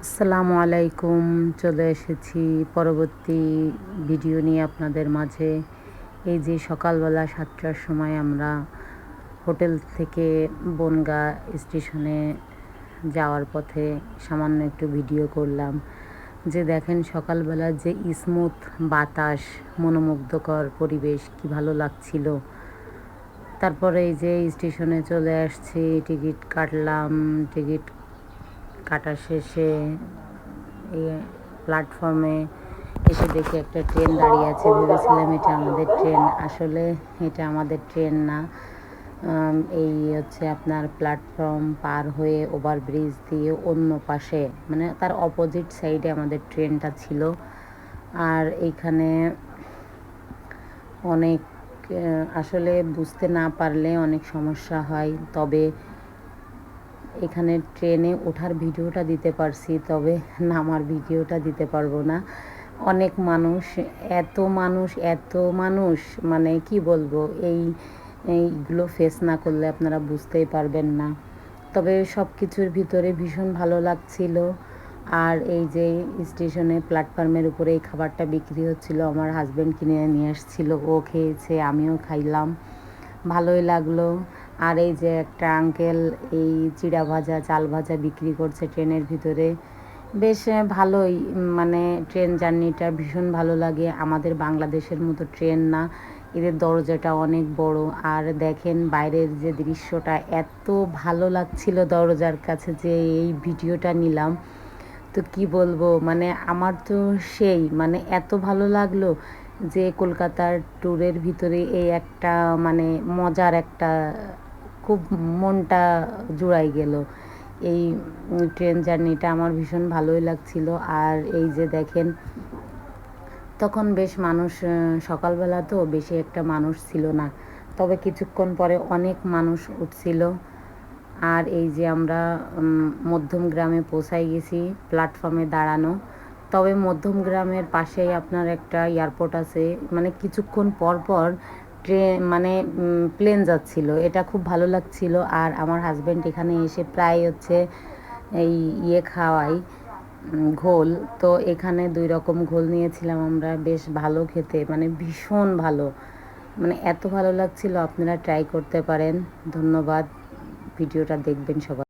আসসালামু আলাইকুম। চলে এসেছি পরবর্তী ভিডিও নিয়ে আপনাদের মাঝে। এই যে সকালবেলা 7টার সময় আমরা হোটেল থেকে বনগাঁ স্টেশনে যাওয়ার পথে সামান্য একটু ভিডিও করলাম। যে দেখেন সকালবেলা যে স্মুথ বাতাস, মনোমুগ্ধকর পরিবেশ, কি ভালো লাগছিল। তারপরে এই যে স্টেশনে চলে আসছি, টিকিট কাটলাম। টিকিট কাটা শেষে এই প্ল্যাটফর্মে এসে দেখি একটা ট্রেন দাঁড়িয়ে আছে। ভেবেছিলাম এটা আমাদের ট্রেন, আসলে এটা আমাদের ট্রেন না। এই হচ্ছে আপনার প্ল্যাটফর্ম পার হয়ে ওভারব্রিজ দিয়ে অন্য পাশে, মানে তার অপোজিট সাইডে আমাদের ট্রেনটা ছিল। আর এইখানে অনেক আসলে বুঝতে না পারলে অনেক সমস্যা হয়। তবে এখানে ট্রেনে ওঠার ভিডিওটা দিতে পারছি, তবে নামার ভিডিওটা দিতে পারবো না। অনেক মানুষ, এত মানুষ, এত মানুষ, মানে কি বলবো, এইগুলো ফেস না করলে আপনারা বুঝতেই পারবেন না। তবে সব কিছুর ভিতরে ভীষণ ভালো লাগছিল। আর এই যে স্টেশনে প্ল্যাটফর্মের উপরে এই খাবারটা বিক্রি হচ্ছিল, আমার হাজব্যান্ড কিনে নিয়ে আসছিল, ও খেয়েছে, আমিও খাইলাম, ভালোই লাগলো। আর এই যে একটা আঙ্কেল এই চিড়া ভাজা, চাল ভাজা বিক্রি করছে ট্রেনের ভিতরে। বেশ ভালোই, মানে ট্রেন জার্নিটা ভীষণ ভালো লাগে। আমাদের বাংলাদেশের মতো ট্রেন না, এদের দরজাটা অনেক বড়। আর দেখেন বাইরের যে দৃশ্যটা এত ভালো লাগছিল দরজার কাছে, যে এই ভিডিওটা নিলাম। তো কি বলবো, মানে আমার তো সেই, মানে এত ভালো লাগলো যে কলকাতার ট্যুরের ভিতরে এই একটা, মানে মজার একটা, খুব মনটা জুড়াই গেল। এই ট্রেন জার্নিটা আমার ভীষণ ভালোই লাগছিল। আর এই যে দেখেন তখন বেশ মানুষ, সকালবেলা তো বেশি একটা মানুষ ছিল না, তবে কিছুক্ষণ পরে অনেক মানুষ উঠছিল। আর এই যে আমরা মধ্যম গ্রামে পৌঁছাই গেছি, প্ল্যাটফর্মে দাঁড়ানো। তবে মধ্যম গ্রামের পাশেই আপনার একটা এয়ারপোর্ট আছে, মানে কিছুক্ষণ পর পর ট্রেন, মানে প্লেন যাচ্ছিল, এটা খুব ভালো লাগছিল। আর আমার হাজব্যান্ড এখানে এসে প্রায় হচ্ছে এই খাওয়াই, ঘোল। তো এখানে 2 রকম ঘোল নিয়েছিলাম আমরা, বেশ ভালো খেতে, মানে ভীষণ ভালো, মানে এত ভালো লাগছিল। আপনারা ট্রাই করতে পারেন। ধন্যবাদ, ভিডিওটা দেখবেন সবাই।